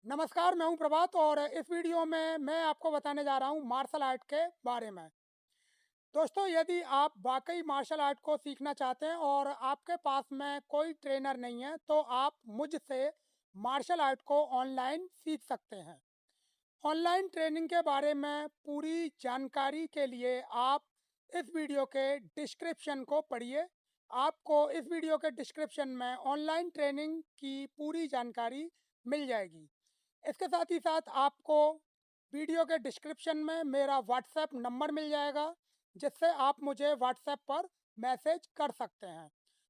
नमस्कार, मैं हूं प्रभात और इस वीडियो में मैं आपको बताने जा रहा हूं मार्शल आर्ट के बारे में। दोस्तों, यदि आप वाकई मार्शल आर्ट को सीखना चाहते हैं और आपके पास में कोई ट्रेनर नहीं है, तो आप मुझसे मार्शल आर्ट को ऑनलाइन सीख सकते हैं। ऑनलाइन ट्रेनिंग के बारे में पूरी जानकारी के लिए आप इस वीडियो के डिस्क्रिप्शन को पढ़िए। आपको इस वीडियो के डिस्क्रिप्शन में ऑनलाइन ट्रेनिंग की पूरी जानकारी मिल जाएगी। इसके साथ ही साथ आपको वीडियो के डिस्क्रिप्शन में मेरा व्हाट्सएप नंबर मिल जाएगा, जिससे आप मुझे व्हाट्सएप पर मैसेज कर सकते हैं।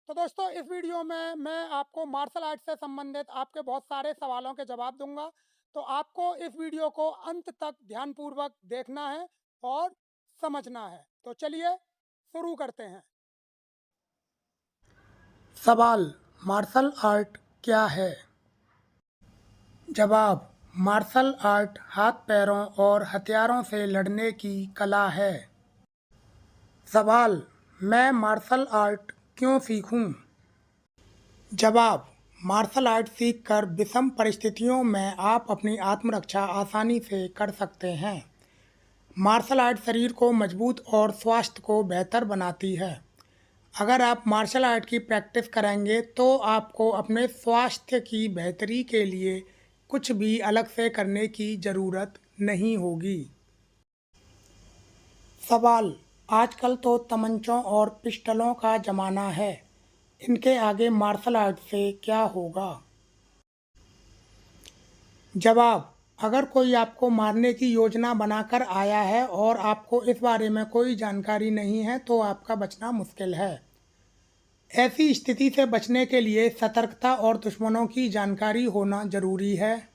तो दोस्तों, इस वीडियो में मैं आपको मार्शल आर्ट से संबंधित आपके बहुत सारे सवालों के जवाब दूंगा। तो आपको इस वीडियो को अंत तक ध्यानपूर्वक देखना है और समझना है। तो चलिए शुरू करते हैं। सवाल: मार्शल आर्ट क्या है? जवाब: मार्शल आर्ट हाथ पैरों और हथियारों से लड़ने की कला है। सवाल: मैं मार्शल आर्ट क्यों सीखूं? जवाब: मार्शल आर्ट सीखकर विषम परिस्थितियों में आप अपनी आत्मरक्षा आसानी से कर सकते हैं। मार्शल आर्ट शरीर को मजबूत और स्वास्थ्य को बेहतर बनाती है। अगर आप मार्शल आर्ट की प्रैक्टिस करेंगे तो आपको अपने स्वास्थ्य की बेहतरी के लिए कुछ भी अलग से करने की ज़रूरत नहीं होगी। सवाल: आजकल तो तमंचों और पिस्टलों का ज़माना है, इनके आगे मार्शल आर्ट से क्या होगा? जवाब: अगर कोई आपको मारने की योजना बनाकर आया है और आपको इस बारे में कोई जानकारी नहीं है, तो आपका बचना मुश्किल है। ऐसी स्थिति से बचने के लिए सतर्कता और दुश्मनों की जानकारी होना जरूरी है।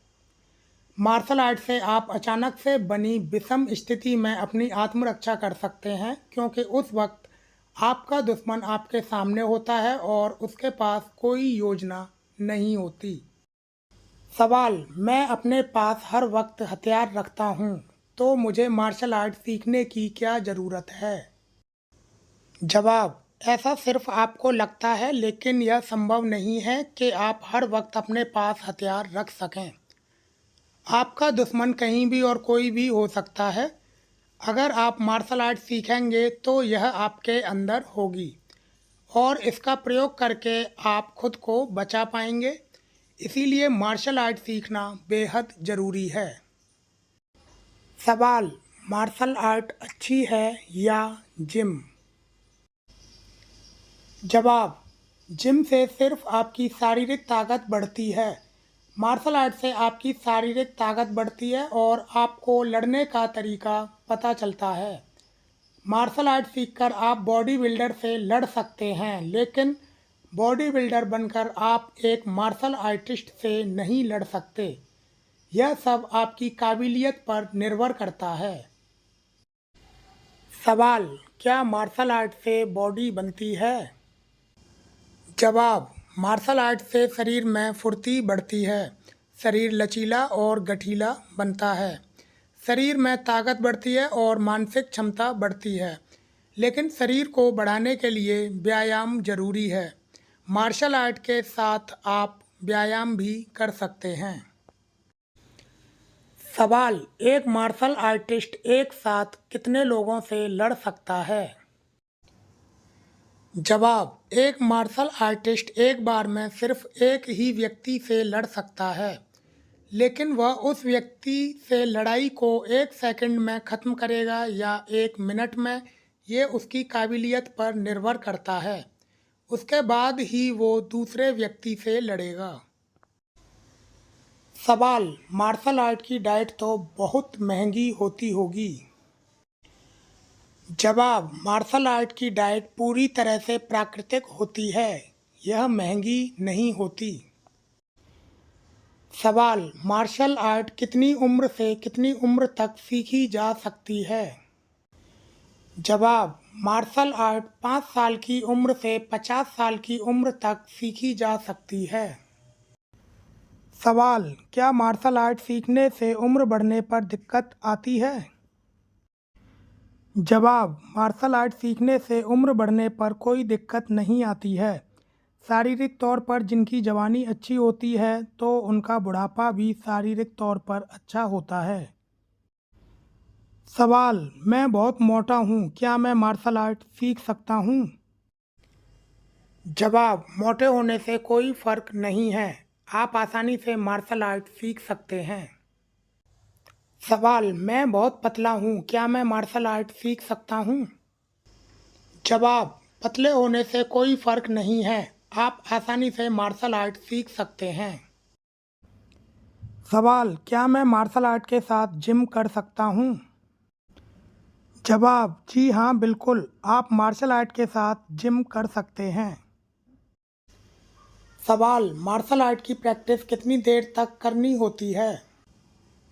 मार्शल आर्ट से आप अचानक से बनी विषम स्थिति में अपनी आत्मरक्षा कर सकते हैं, क्योंकि उस वक्त आपका दुश्मन आपके सामने होता है और उसके पास कोई योजना नहीं होती। सवाल: मैं अपने पास हर वक्त हथियार रखता हूँ, तो मुझे मार्शल आर्ट सीखने की क्या ज़रूरत है? जवाब: ऐसा सिर्फ आपको लगता है, लेकिन यह संभव नहीं है कि आप हर वक्त अपने पास हथियार रख सकें। आपका दुश्मन कहीं भी और कोई भी हो सकता है। अगर आप मार्शल आर्ट सीखेंगे तो यह आपके अंदर होगी और इसका प्रयोग करके आप खुद को बचा पाएंगे। इसीलिए मार्शल आर्ट सीखना बेहद ज़रूरी है। सवाल: मार्शल आर्ट अच्छी है या जिम? जवाब: जिम से सिर्फ आपकी शारीरिक ताकत बढ़ती है। मार्शल आर्ट से आपकी शारीरिक ताकत बढ़ती है और आपको लड़ने का तरीका पता चलता है। मार्शल आर्ट सीखकर आप बॉडी बिल्डर से लड़ सकते हैं, लेकिन बॉडी बिल्डर बनकर आप एक मार्शल आर्टिस्ट से नहीं लड़ सकते। यह सब आपकी काबिलियत पर निर्भर करता है। सवाल: क्या मार्शल आर्ट से बॉडी बनती है? जवाब: मार्शल आर्ट से शरीर में फुर्ती बढ़ती है। शरीर लचीला और गठीला बनता है। शरीर में ताकत बढ़ती है और मानसिक क्षमता बढ़ती है। लेकिन शरीर को बढ़ाने के लिए व्यायाम जरूरी है। मार्शल आर्ट के साथ आप व्यायाम भी कर सकते हैं। सवाल: एक मार्शल आर्टिस्ट एक साथ कितने लोगों से लड़ सकता है? जवाब: एक मार्शल आर्टिस्ट एक बार में सिर्फ एक ही व्यक्ति से लड़ सकता है, लेकिन वह उस व्यक्ति से लड़ाई को 1 सेकंड में ख़त्म करेगा या 1 मिनट में, ये उसकी काबिलियत पर निर्भर करता है। उसके बाद ही वो दूसरे व्यक्ति से लड़ेगा। सवाल: मार्शल आर्ट की डाइट तो बहुत महंगी होती होगी। जवाब: मार्शल आर्ट की डाइट पूरी तरह से प्राकृतिक होती है, यह महंगी नहीं होती। सवाल: मार्शल आर्ट कितनी उम्र से कितनी उम्र तक सीखी जा सकती है? जवाब: मार्शल आर्ट 5 साल की उम्र से 50 साल की उम्र तक सीखी जा सकती है। सवाल: क्या मार्शल आर्ट सीखने से उम्र बढ़ने पर दिक्कत आती है? जवाब: मार्शल आर्ट सीखने से उम्र बढ़ने पर कोई दिक्कत नहीं आती है। शारीरिक तौर पर जिनकी जवानी अच्छी होती है तो उनका बुढ़ापा भी शारीरिक तौर पर अच्छा होता है। सवाल, मैं बहुत मोटा हूँ, क्या मैं मार्शल आर्ट सीख सकता हूँ? जवाब, मोटे होने से कोई फर्क नहीं है। आप आसानी से मार्शल आर्ट सीख सकते हैं। सवाल, मैं बहुत पतला हूँ, क्या मैं मार्शल आर्ट सीख सकता हूँ? जवाब, पतले होने से कोई फर्क नहीं है। आप आसानी से मार्शल आर्ट सीख सकते हैं। सवाल, क्या मैं मार्शल आर्ट के साथ जिम कर सकता हूँ? जवाब, जी हाँ बिल्कुल, आप मार्शल आर्ट के साथ जिम कर सकते हैं। सवाल, मार्शल आर्ट की प्रैक्टिस कितनी देर तक करनी होती है?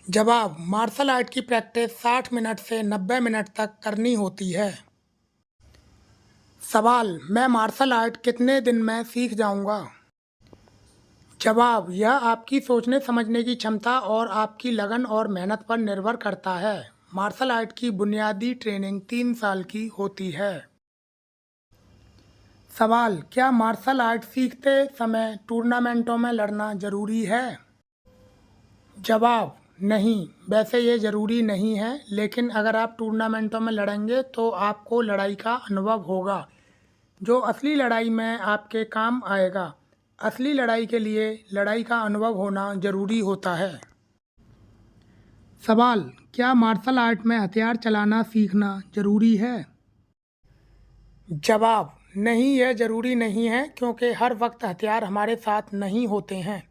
जवाब, मार्शल आर्ट की प्रैक्टिस 60 मिनट से 90 मिनट तक करनी होती है। सवाल, मैं मार्शल आर्ट कितने दिन में सीख जाऊंगा? जवाब, यह आपकी सोचने समझने की क्षमता और आपकी लगन और मेहनत पर निर्भर करता है। मार्शल आर्ट की बुनियादी ट्रेनिंग 3 साल की होती है। सवाल, क्या मार्शल आर्ट सीखते समय टूर्नामेंटों में लड़ना जरूरी है? जवाब, नहीं, वैसे ये ज़रूरी नहीं है, लेकिन अगर आप टूर्नामेंटों में लड़ेंगे तो आपको लड़ाई का अनुभव होगा, जो असली लड़ाई में आपके काम आएगा। असली लड़ाई के लिए लड़ाई का अनुभव होना ज़रूरी होता है। सवाल, क्या मार्शल आर्ट में हथियार चलाना सीखना ज़रूरी है? जवाब, नहीं, यह ज़रूरी नहीं है, क्योंकि हर वक्त हथियार हमारे साथ नहीं होते हैं।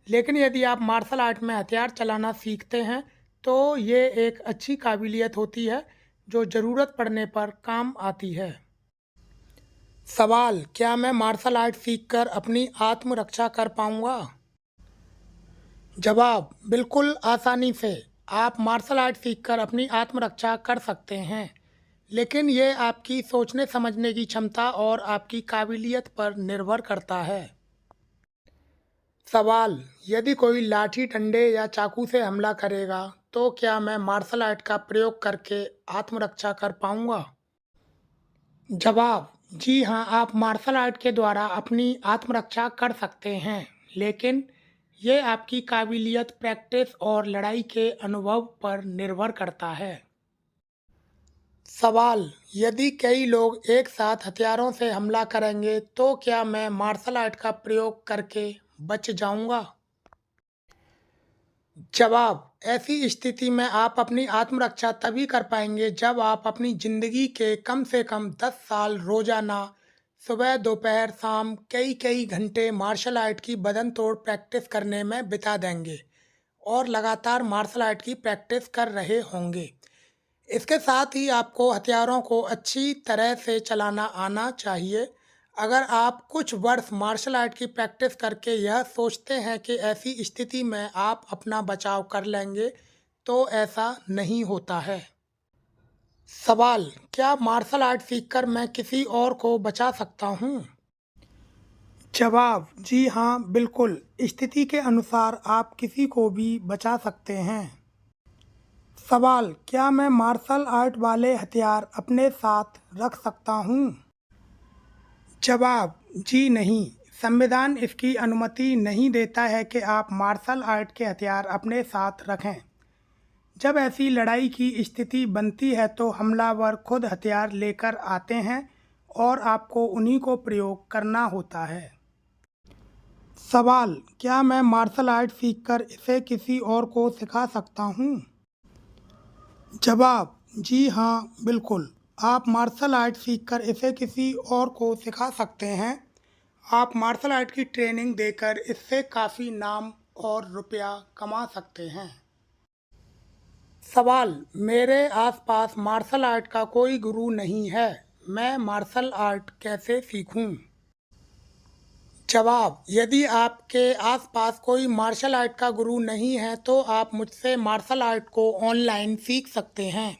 लेकिन यदि आप मार्शल आर्ट में हथियार चलाना सीखते हैं तो ये एक अच्छी काबिलियत होती है जो ज़रूरत पड़ने पर काम आती है। सवाल, क्या मैं मार्शल आर्ट सीखकर अपनी आत्मरक्षा कर पाऊंगा? जवाब, बिल्कुल आसानी से। आप मार्शल आर्ट सीखकर अपनी आत्मरक्षा कर सकते हैं, लेकिन ये आपकी सोचने समझने की क्षमता और आपकी काबिलियत पर निर्भर करता है। सवाल, यदि कोई लाठी डंडे या चाकू से हमला करेगा तो क्या मैं मार्शल आर्ट का प्रयोग करके आत्मरक्षा कर पाऊंगा? जवाब, जी हाँ, आप मार्शल आर्ट के द्वारा अपनी आत्मरक्षा कर सकते हैं, लेकिन ये आपकी काबिलियत, प्रैक्टिस और लड़ाई के अनुभव पर निर्भर करता है। सवाल, यदि कई लोग एक साथ हथियारों से हमला करेंगे तो क्या मैं मार्शल आर्ट का प्रयोग करके बच जाऊंगा? जवाब, ऐसी स्थिति में आप अपनी आत्मरक्षा तभी कर पाएंगे जब आप अपनी ज़िंदगी के कम से कम 10 साल रोज़ाना सुबह, दोपहर, शाम कई कई घंटे मार्शल आर्ट की बदन तोड़ प्रैक्टिस करने में बिता देंगे और लगातार मार्शल आर्ट की प्रैक्टिस कर रहे होंगे। इसके साथ ही आपको हथियारों को अच्छी तरह से चलाना आना चाहिए। अगर आप कुछ वर्ष मार्शल आर्ट की प्रैक्टिस करके यह सोचते हैं कि ऐसी स्थिति में आप अपना बचाव कर लेंगे, तो ऐसा नहीं होता है। सवाल, क्या मार्शल आर्ट सीखकर मैं किसी और को बचा सकता हूँ? जवाब, जी हाँ बिल्कुल, स्थिति के अनुसार आप किसी को भी बचा सकते हैं। सवाल, क्या मैं मार्शल आर्ट वाले हथियार अपने साथ रख सकता हूँ? जवाब, जी नहीं, संविधान इसकी अनुमति नहीं देता है कि आप मार्शल आर्ट के हथियार अपने साथ रखें। जब ऐसी लड़ाई की स्थिति बनती है तो हमलावर खुद हथियार लेकर आते हैं और आपको उन्हीं को प्रयोग करना होता है। सवाल, क्या मैं मार्शल आर्ट सीखकर इसे किसी और को सिखा सकता हूँ? जवाब, जी हाँ बिल्कुल, आप मार्शल आर्ट सीखकर इसे किसी और को सिखा सकते हैं। आप मार्शल आर्ट की ट्रेनिंग देकर इससे काफ़ी नाम और रुपया कमा सकते हैं। सवाल, मेरे आसपास मार्शल आर्ट का कोई गुरु नहीं है, मैं मार्शल आर्ट कैसे सीखूं? जवाब, यदि आपके आसपास कोई मार्शल आर्ट का गुरु नहीं है तो आप मुझसे मार्शल आर्ट को ऑनलाइन सीख सकते हैं।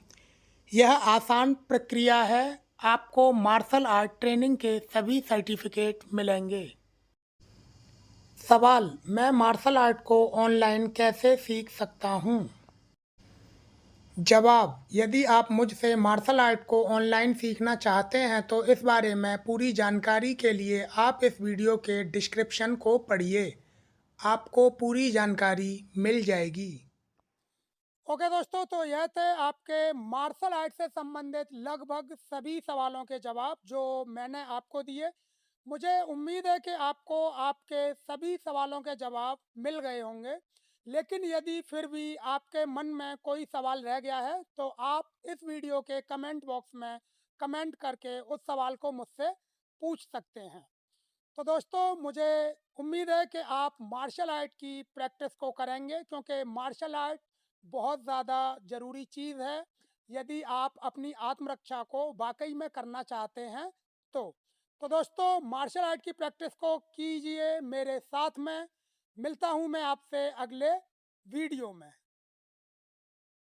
यह आसान प्रक्रिया है। आपको मार्शल आर्ट ट्रेनिंग के सभी सर्टिफिकेट मिलेंगे। सवाल, मैं मार्शल आर्ट को ऑनलाइन कैसे सीख सकता हूँ? जवाब: यदि आप मुझसे मार्शल आर्ट को ऑनलाइन सीखना चाहते हैं तो इस बारे में पूरी जानकारी के लिए आप इस वीडियो के डिस्क्रिप्शन को पढ़िए। आपको पूरी जानकारी मिल जाएगी। ओके दोस्तों, तो यह थे आपके मार्शल आर्ट से संबंधित लगभग सभी सवालों के जवाब जो मैंने आपको दिए। मुझे उम्मीद है कि आपको आपके सभी सवालों के जवाब मिल गए होंगे। लेकिन यदि फिर भी आपके मन में कोई सवाल रह गया है तो आप इस वीडियो के कमेंट बॉक्स में कमेंट करके उस सवाल को मुझसे पूछ सकते हैं। तो दोस्तों, मुझे उम्मीद है कि आप मार्शल आर्ट की प्रैक्टिस को करेंगे, क्योंकि मार्शल आर्ट बहुत ज़्यादा ज़रूरी चीज़ है यदि आप अपनी आत्मरक्षा को वाकई में करना चाहते हैं तो। तो दोस्तों, मार्शल आर्ट की प्रैक्टिस को कीजिए मेरे साथ में। मिलता हूँ मैं आपसे अगले वीडियो में।